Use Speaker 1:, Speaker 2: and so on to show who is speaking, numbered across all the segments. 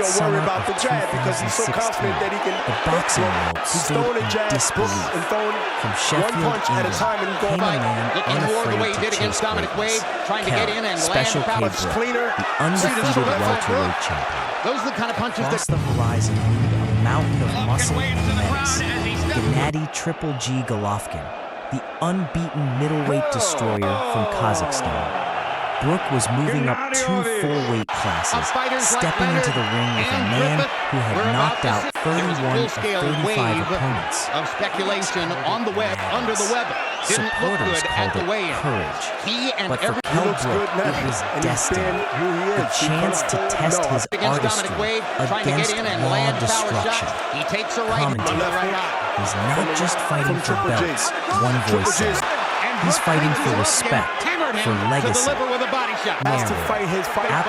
Speaker 1: don't worry about the jab because he's so confident that he can.
Speaker 2: The boxing world stood in disbelief. From Sheffield, England, came a man unafraid to chase greatness. Special Kell Brook, the undefeated welterweight champion.
Speaker 3: Those are the kind of punches
Speaker 2: Across the horizon loomed a mountain of muscle and menace. Gennady TripleG Golovkin, the unbeaten middleweight destroyer from Kazakhstan. Brook was moving up 2 full weight classes, stepping into the ring with a man who had knocked out 31 of 35 opponents.
Speaker 3: Of speculation on the web, under the web.
Speaker 2: Supporters called it courage, but for Kell Brook, it was destiny, the chance to test his artistry against raw destruction. Commentator, he's not just fighting for belts, one voice said. He's fighting for respect, for legacy. At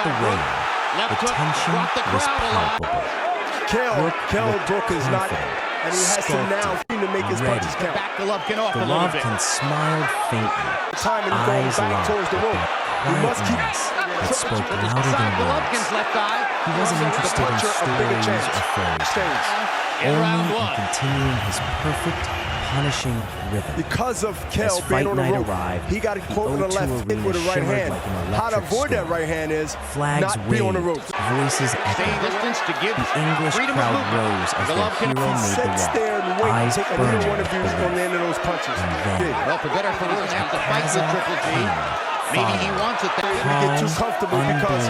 Speaker 2: the weigh-in, the tension was palpable.
Speaker 1: Kell Brook is not, and he has to now make his punches count.
Speaker 2: Golovkin smiled faintly, eyes locked with that quietness that spoke louder than words. He wasn't interested in stories or fairy tales, only in continuing his perfect, punishing rhythm.
Speaker 1: Because of Kell being on the rope, he got caught with a left hit with a right hand. How to avoid that right hand is
Speaker 2: flags
Speaker 1: not be on the rope.
Speaker 2: Voices echoed. The English crowd rose as their hero made the walk, eyes burning with belief. And then,
Speaker 3: well, for better or for worse, have to fight with TripleG. Maybe he wants it that way.
Speaker 1: Get too comfortable because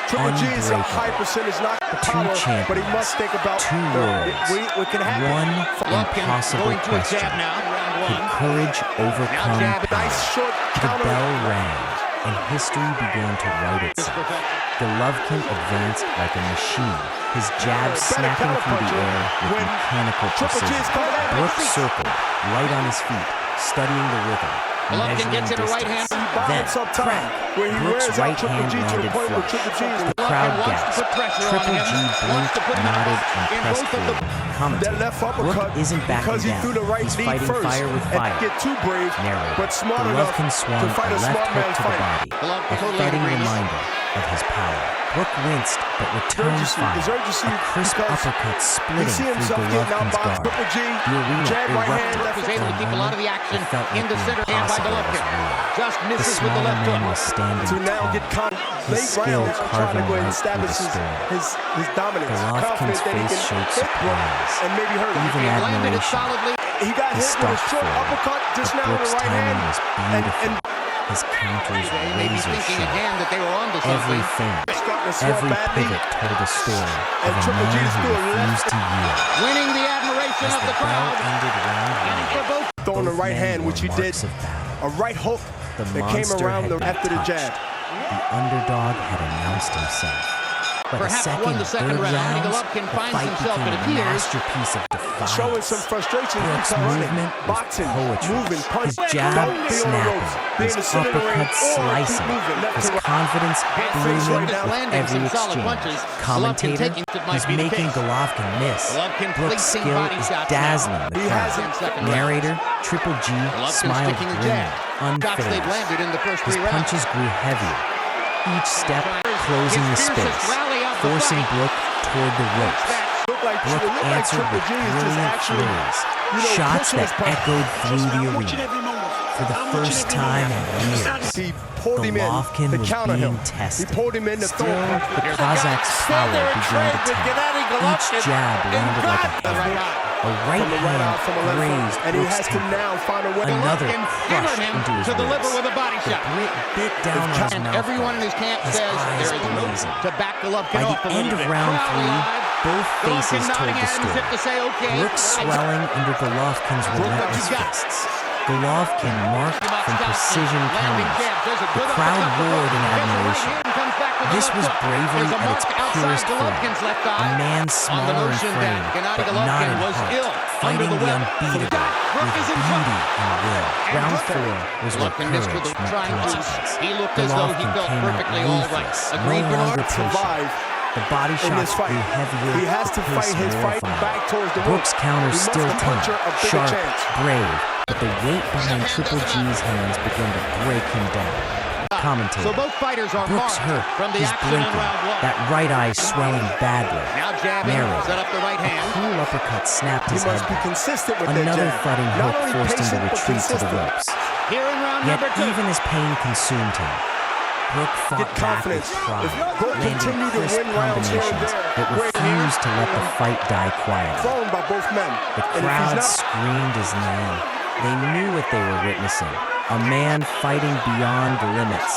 Speaker 1: TripleG is a high percentage, not the power, but he must think about
Speaker 2: two worlds.
Speaker 1: What can happen.
Speaker 2: One impossible question. Could courage overcome power? The bell rang, and history began to write itself. Golovkin advanced like a machine, his jab snapping through the air with mechanical precision. Brook circled, light on his feet, studying the rhythm.
Speaker 3: Golovkin gets in a right hand.
Speaker 2: Then, crack! Brook's right hand landed flush. The crowd gasped. TripleG blinked, nodded, and pressed forward. Commentator, Brook isn't backing down. He's fighting fire with fire. Narrator, Golovkin swung a left hook to the body, a thudding reminder of his power. Brook winced, but returned fire. A crisp uppercut splitting through Golovkin's guard. The arena erupted.
Speaker 3: Was able to keep a lot of the action
Speaker 2: It felt
Speaker 3: in
Speaker 2: like
Speaker 3: the center
Speaker 2: the
Speaker 3: hand by
Speaker 2: impossible was
Speaker 3: Golovkin.
Speaker 2: real.
Speaker 3: Just
Speaker 2: The
Speaker 3: misses with the
Speaker 2: smaller
Speaker 3: left
Speaker 2: man
Speaker 3: hook.
Speaker 2: was standing
Speaker 1: To now
Speaker 2: tall,
Speaker 1: get
Speaker 2: his skill carving right
Speaker 1: and
Speaker 2: through the
Speaker 1: establish
Speaker 2: storm.
Speaker 1: his dominance.
Speaker 2: Golovkin's face showed surprise,
Speaker 1: And maybe hurt him.
Speaker 2: even
Speaker 3: Landed it
Speaker 2: admiration.
Speaker 3: solidly.
Speaker 1: He got
Speaker 2: He
Speaker 1: hit with a
Speaker 2: stalked
Speaker 1: short
Speaker 2: forward,
Speaker 1: uppercut just
Speaker 2: but
Speaker 1: now with
Speaker 2: Brook's
Speaker 1: the right
Speaker 2: timing
Speaker 1: hand.
Speaker 2: was beautiful. His counters
Speaker 3: They may be
Speaker 2: razor
Speaker 3: thinking
Speaker 2: sharp.
Speaker 3: again that they were onto
Speaker 2: Every
Speaker 3: something.
Speaker 2: feint,
Speaker 1: Starting to swell
Speaker 2: every
Speaker 1: badly.
Speaker 2: pivot told a story
Speaker 1: And
Speaker 2: of a
Speaker 1: TripleG
Speaker 2: man
Speaker 1: is
Speaker 2: who
Speaker 1: doing
Speaker 2: refused to yield.
Speaker 3: Winning the admiration
Speaker 2: As
Speaker 3: of
Speaker 2: the
Speaker 3: the
Speaker 2: bell
Speaker 3: crowd.
Speaker 2: ended round
Speaker 3: And for
Speaker 2: one,
Speaker 3: both.
Speaker 1: Throwing the
Speaker 2: both
Speaker 1: right
Speaker 2: men
Speaker 1: hand, which he
Speaker 2: were
Speaker 1: did.
Speaker 2: marks of battle.
Speaker 1: A right hook
Speaker 2: The
Speaker 1: that came
Speaker 2: monster
Speaker 1: around
Speaker 2: had been
Speaker 1: after the
Speaker 2: touched.
Speaker 1: jab.
Speaker 2: The underdog had announced himself. But
Speaker 3: Perhaps
Speaker 2: a
Speaker 3: won
Speaker 2: second,
Speaker 3: the second
Speaker 2: third
Speaker 3: round.
Speaker 2: rounds,
Speaker 3: Golovkin
Speaker 2: the
Speaker 3: finds
Speaker 2: fight
Speaker 3: himself,
Speaker 2: became
Speaker 3: it
Speaker 2: a
Speaker 3: appears,
Speaker 2: masterpiece of defiance.
Speaker 1: Showing some frustration
Speaker 2: Brook's
Speaker 1: because
Speaker 2: movement was
Speaker 1: boxing,
Speaker 2: poetry.
Speaker 1: moving, punch,
Speaker 2: His jab
Speaker 1: don't be on the
Speaker 2: snapping,
Speaker 1: ropes. Be in
Speaker 2: his
Speaker 1: the center of the ring,
Speaker 2: uppercut
Speaker 1: or keep
Speaker 2: slicing,
Speaker 1: moving left
Speaker 2: his
Speaker 1: to right.
Speaker 2: confidence blooming
Speaker 1: right now.
Speaker 2: with
Speaker 3: Landing
Speaker 2: every
Speaker 3: some solid
Speaker 2: exchange.
Speaker 3: punches.
Speaker 2: Commentator,
Speaker 3: Golovkin taking it might
Speaker 2: he's
Speaker 3: be the
Speaker 2: making
Speaker 3: case.
Speaker 2: Golovkin miss.
Speaker 3: Golovkin
Speaker 2: Brook's
Speaker 3: placing
Speaker 2: skill
Speaker 3: body
Speaker 2: is
Speaker 3: shots
Speaker 2: dazzling the
Speaker 1: He
Speaker 2: crowd.
Speaker 1: hasn't-
Speaker 2: Narrator, TripleG
Speaker 3: Golovkin
Speaker 2: smiled
Speaker 3: sticking a
Speaker 2: grimly,
Speaker 3: jab. Shots they've
Speaker 2: unfazed.
Speaker 3: landed in the first
Speaker 2: His
Speaker 3: 3 rounds.
Speaker 2: punches grew heavier, each step closing the
Speaker 3: His fiercest
Speaker 2: space,
Speaker 3: rally of the
Speaker 2: forcing
Speaker 3: fight.
Speaker 2: Brook toward the ropes. Brook answered with brilliant flurries, shots that echoed through the arena. For the first time in years,
Speaker 1: He pulled him in
Speaker 2: Golovkin
Speaker 1: to
Speaker 2: was
Speaker 1: counter
Speaker 2: being
Speaker 1: him.
Speaker 2: tested.
Speaker 1: He pulled him in to
Speaker 2: Still,
Speaker 1: throw him.
Speaker 2: the Kazakh's power began to tell. Each jab landed like a hammer. A right hand grazed
Speaker 1: and he
Speaker 2: Brook's
Speaker 1: has to
Speaker 2: temple.
Speaker 1: now find a way.
Speaker 2: Another
Speaker 3: Golovkin
Speaker 2: crushed
Speaker 3: hammered him
Speaker 2: into his
Speaker 3: to deliver
Speaker 2: ribs.
Speaker 3: with a body
Speaker 2: The
Speaker 3: shot.
Speaker 2: Brit bit down on his
Speaker 3: And
Speaker 2: mouth.
Speaker 3: everyone in his camp
Speaker 2: His
Speaker 3: says
Speaker 2: eyes
Speaker 3: there is no
Speaker 2: blazing.
Speaker 3: to back Golovkin
Speaker 2: By
Speaker 3: off
Speaker 2: the
Speaker 3: a
Speaker 2: end
Speaker 3: little
Speaker 2: of
Speaker 3: bit.
Speaker 2: round
Speaker 3: Crowd
Speaker 2: 3,
Speaker 3: alive.
Speaker 2: both faces
Speaker 3: Golovkin
Speaker 2: told
Speaker 3: nodding
Speaker 2: the
Speaker 3: at him as
Speaker 2: story.
Speaker 3: if to say, okay,
Speaker 2: Brook swelling under Golovkin's relentless fists. Golovkin marked from precision counters. The crowd roared in admiration. This was bravery at its purest form. A man smaller in frame, but not in heart, fighting the unbeatable with beauty and will. Round 4 was where courage met consequence.
Speaker 3: He looked as though he
Speaker 2: Golovkin
Speaker 3: felt
Speaker 2: came out
Speaker 3: perfectly all right.
Speaker 2: ruthless, no
Speaker 3: Agreed,
Speaker 2: longer
Speaker 3: Bernard?
Speaker 2: patient.
Speaker 1: Survive
Speaker 2: The body
Speaker 1: in this
Speaker 2: shots
Speaker 1: fight.
Speaker 2: grew heavier,
Speaker 1: He has to
Speaker 2: the
Speaker 1: fight
Speaker 2: pace
Speaker 1: his
Speaker 2: more
Speaker 1: fight
Speaker 2: refined.
Speaker 1: back towards the
Speaker 2: Brook's
Speaker 1: ropes.
Speaker 2: counters
Speaker 1: He must
Speaker 2: still
Speaker 1: give
Speaker 2: tender,
Speaker 1: Puncher a bigger
Speaker 2: sharp,
Speaker 1: chance.
Speaker 2: brave, but the weight behind TripleG's hands began to break him down. Commentator.
Speaker 3: So both fighters are
Speaker 2: Brooks hurt.
Speaker 3: from the
Speaker 2: He's
Speaker 3: action in
Speaker 2: blinking.
Speaker 3: round 1.
Speaker 2: That right eye swelling badly.
Speaker 3: Now jabbing,
Speaker 2: Narrator.
Speaker 3: set up the right hand.
Speaker 2: A cool uppercut snapped
Speaker 1: He
Speaker 2: his head
Speaker 1: must be
Speaker 2: back.
Speaker 1: consistent with
Speaker 2: Another
Speaker 1: that jab.
Speaker 2: thudding
Speaker 1: Not
Speaker 2: hook
Speaker 1: only
Speaker 2: forced him to
Speaker 1: patient, but
Speaker 2: retreat to the
Speaker 1: consistent.
Speaker 2: ropes.
Speaker 3: Here in round
Speaker 2: Yet
Speaker 3: number 2.
Speaker 2: even as pain consumed him, Brook fought
Speaker 1: Get
Speaker 2: back with
Speaker 1: confidence.
Speaker 2: pride,
Speaker 1: If Brook
Speaker 2: landing
Speaker 1: continued to
Speaker 2: crisp
Speaker 1: win rounds here and
Speaker 2: combinations
Speaker 1: there,
Speaker 2: that refused to let the fight die quietly.
Speaker 1: Thrown by both men.
Speaker 2: The
Speaker 1: And if he's
Speaker 2: crowd
Speaker 1: not
Speaker 2: screamed his name. They knew what they were witnessing. A man fighting beyond limits,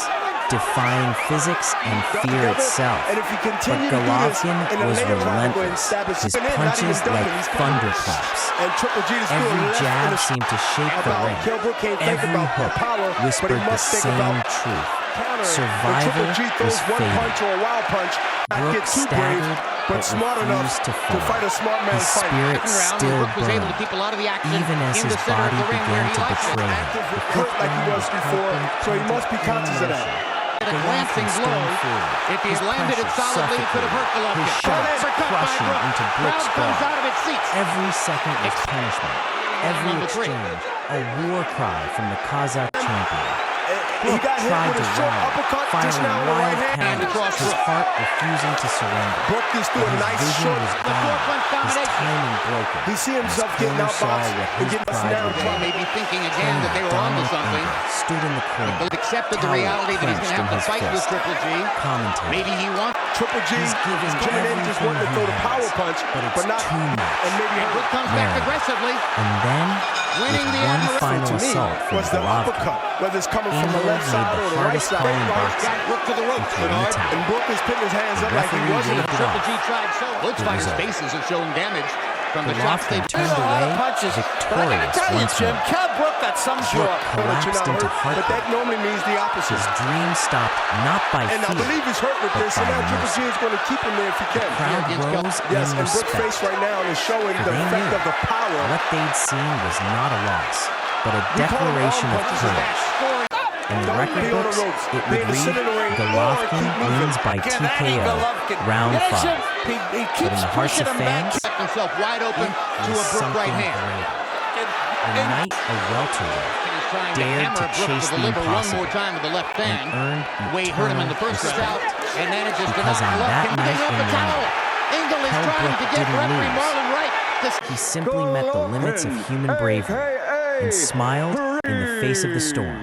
Speaker 2: defying physics and fear itself.
Speaker 1: And if he
Speaker 2: But
Speaker 1: continued to do this
Speaker 2: Golovkin
Speaker 1: in the
Speaker 2: was
Speaker 1: later round, go ahead and
Speaker 2: relentless.
Speaker 1: stab
Speaker 2: His
Speaker 1: in, not even
Speaker 2: punches
Speaker 1: ducking,
Speaker 2: like
Speaker 1: he's coming.
Speaker 2: thunderclaps.
Speaker 1: And Triple G just
Speaker 2: Every
Speaker 1: doing left
Speaker 2: jab
Speaker 1: and a
Speaker 2: seemed to shake the ring.
Speaker 1: Kell Brook can't think
Speaker 2: Every
Speaker 1: about
Speaker 2: hook
Speaker 1: power, but he
Speaker 2: whispered the
Speaker 1: must think
Speaker 2: same
Speaker 1: about
Speaker 2: truth.
Speaker 1: counter.
Speaker 2: Survival
Speaker 1: When Triple G throws
Speaker 2: was
Speaker 1: one
Speaker 2: fatal.
Speaker 1: punch or a wild punch, not
Speaker 2: Brook
Speaker 1: get too brave,
Speaker 2: staggered,
Speaker 1: but
Speaker 2: but
Speaker 1: smart enough
Speaker 2: refused to
Speaker 1: to
Speaker 2: fall.
Speaker 1: fight a smart man
Speaker 2: His
Speaker 1: fight.
Speaker 2: spirit
Speaker 3: Round,
Speaker 2: still
Speaker 3: Brook was able to
Speaker 2: burned,
Speaker 3: keep a lot of the action
Speaker 2: even as
Speaker 3: in
Speaker 2: his
Speaker 3: the center
Speaker 2: body
Speaker 3: of the ring where
Speaker 2: began
Speaker 3: he
Speaker 2: to
Speaker 3: likes it.
Speaker 2: betray him.
Speaker 1: Active,
Speaker 2: The
Speaker 1: hurt like he was before, so he must be conscious of that.
Speaker 3: A glancing
Speaker 2: Golovkin
Speaker 3: blow.
Speaker 2: stormed forward.
Speaker 3: If he
Speaker 2: His
Speaker 3: had landed it
Speaker 2: pressure
Speaker 3: solidly, it could have hurt
Speaker 2: suffocated.
Speaker 3: Golovkin.
Speaker 2: His shots
Speaker 3: Uppercut by
Speaker 2: crushing
Speaker 3: Brook.
Speaker 2: into Brook's
Speaker 3: Crowd comes
Speaker 2: guard.
Speaker 3: out of its seats.
Speaker 2: Every second was punishment. Every
Speaker 3: Number 3.
Speaker 2: exchange, a war cry from the Kazakh champion.
Speaker 1: He
Speaker 2: Brook
Speaker 1: got hit
Speaker 2: tried
Speaker 1: with
Speaker 2: to
Speaker 1: a short
Speaker 2: run,
Speaker 1: uppercut just
Speaker 2: firing
Speaker 1: now with the
Speaker 2: wild
Speaker 1: right hand.
Speaker 2: counters, his heart refusing to surrender.
Speaker 1: Brook just threw a
Speaker 2: His
Speaker 1: nice
Speaker 2: vision
Speaker 1: short.
Speaker 2: was
Speaker 3: The
Speaker 2: gone,
Speaker 3: four-punch
Speaker 2: his
Speaker 3: domination.
Speaker 2: timing broken.
Speaker 1: He see
Speaker 2: His
Speaker 1: himself getting
Speaker 2: corner saw
Speaker 1: outboxed
Speaker 2: what
Speaker 1: and
Speaker 2: his
Speaker 1: getting
Speaker 2: pride
Speaker 1: snared.
Speaker 2: would
Speaker 3: They
Speaker 2: be.
Speaker 3: may be thinking again that they were onto
Speaker 2: Dominant
Speaker 3: something.
Speaker 2: anger stood in the corner.
Speaker 3: But accepted the
Speaker 2: Power
Speaker 3: reality that he's going to have to
Speaker 2: clenched in
Speaker 3: fight
Speaker 2: his
Speaker 3: with
Speaker 2: fist.
Speaker 3: Triple G.
Speaker 2: Commentator.
Speaker 3: Maybe he wants.
Speaker 1: Triple G
Speaker 2: He's giving
Speaker 1: is coming in just wanting to throw the power punch,
Speaker 2: but it's
Speaker 1: not
Speaker 2: too much.
Speaker 1: and maybe
Speaker 3: Brook comes back
Speaker 2: Narrative.
Speaker 3: aggressively.
Speaker 2: And then,
Speaker 3: Winning
Speaker 2: with
Speaker 3: the
Speaker 2: one
Speaker 3: admiration
Speaker 2: final
Speaker 1: to me
Speaker 2: assault from
Speaker 1: was the
Speaker 2: Golovkin,
Speaker 1: uppercut, whether it's coming from the
Speaker 2: England
Speaker 1: left
Speaker 2: made
Speaker 1: side
Speaker 2: the
Speaker 1: or the right
Speaker 2: hardest
Speaker 1: side.
Speaker 2: call in boxing
Speaker 3: Got Brook to the ropes.
Speaker 2: into an attack.
Speaker 1: And Brook is putting his hands
Speaker 2: The
Speaker 1: up like he
Speaker 2: referee
Speaker 1: wasn't.
Speaker 2: waved it
Speaker 3: Triple
Speaker 2: off.
Speaker 3: G tried so. Both
Speaker 2: It
Speaker 3: fighters'
Speaker 2: was over.
Speaker 3: faces have shown damage from the shots
Speaker 2: Golovkin
Speaker 3: they've
Speaker 2: turned away, victorious once more.
Speaker 4: Kell Brook got some
Speaker 2: Brook collapsed into
Speaker 1: But that
Speaker 2: heartbreak.
Speaker 1: normally means the opposite.
Speaker 2: His dream stopped not by
Speaker 1: And I
Speaker 2: fear,
Speaker 1: believe he's hurt with
Speaker 2: but
Speaker 1: this, and
Speaker 2: by
Speaker 1: now Triple
Speaker 2: mercy.
Speaker 1: G is going to keep him there if he can.
Speaker 2: Crowd
Speaker 3: against Kell.
Speaker 2: rose
Speaker 1: Yes,
Speaker 2: in
Speaker 1: and Brook's face
Speaker 2: respect.
Speaker 1: right now is showing
Speaker 2: For
Speaker 1: the
Speaker 2: they
Speaker 1: effect
Speaker 2: knew
Speaker 1: of the power.
Speaker 2: what they'd seen was not a loss, but a
Speaker 1: We call them
Speaker 2: declaration
Speaker 1: arm
Speaker 2: of
Speaker 1: punches and
Speaker 2: courage.
Speaker 3: scoring.
Speaker 2: In the
Speaker 1: Don't
Speaker 2: record
Speaker 1: be on the
Speaker 2: books,
Speaker 1: ropes.
Speaker 2: it
Speaker 1: Be in
Speaker 2: would
Speaker 1: the center of the ring,
Speaker 2: read
Speaker 1: or
Speaker 2: Golovkin
Speaker 1: keep moving.
Speaker 2: wins by
Speaker 4: Gennady
Speaker 2: TKO,
Speaker 4: Golovkin.
Speaker 2: round
Speaker 4: Yes,
Speaker 2: 5.
Speaker 4: He
Speaker 2: But in
Speaker 4: keeps
Speaker 2: the hearts
Speaker 4: pushing
Speaker 2: of
Speaker 4: him back.
Speaker 2: fans,
Speaker 3: Kept himself wide open
Speaker 2: it
Speaker 3: to
Speaker 2: was
Speaker 3: a Brook
Speaker 2: something
Speaker 3: right hand.
Speaker 2: greater. The night a welterweight
Speaker 3: He's trying to
Speaker 2: dared
Speaker 3: hammer
Speaker 2: to
Speaker 3: Brook
Speaker 2: chase
Speaker 3: to
Speaker 2: the
Speaker 3: deliver one
Speaker 2: impossible
Speaker 3: more time with the left
Speaker 2: and
Speaker 3: hand.
Speaker 2: earned
Speaker 3: Way hurt him in the first
Speaker 2: eternal
Speaker 3: round.
Speaker 2: respect.
Speaker 3: And manages to
Speaker 2: Because
Speaker 3: knock
Speaker 2: on that
Speaker 3: Golovkin
Speaker 2: night
Speaker 3: up
Speaker 2: in
Speaker 3: the towel.
Speaker 2: London,
Speaker 3: Engel is
Speaker 2: Kell
Speaker 3: trying
Speaker 2: Brook
Speaker 3: to get
Speaker 2: didn't
Speaker 3: referee
Speaker 2: lose.
Speaker 3: Marlon Wright.
Speaker 2: He simply met the limits of human bravery and smiled in the face of the storm.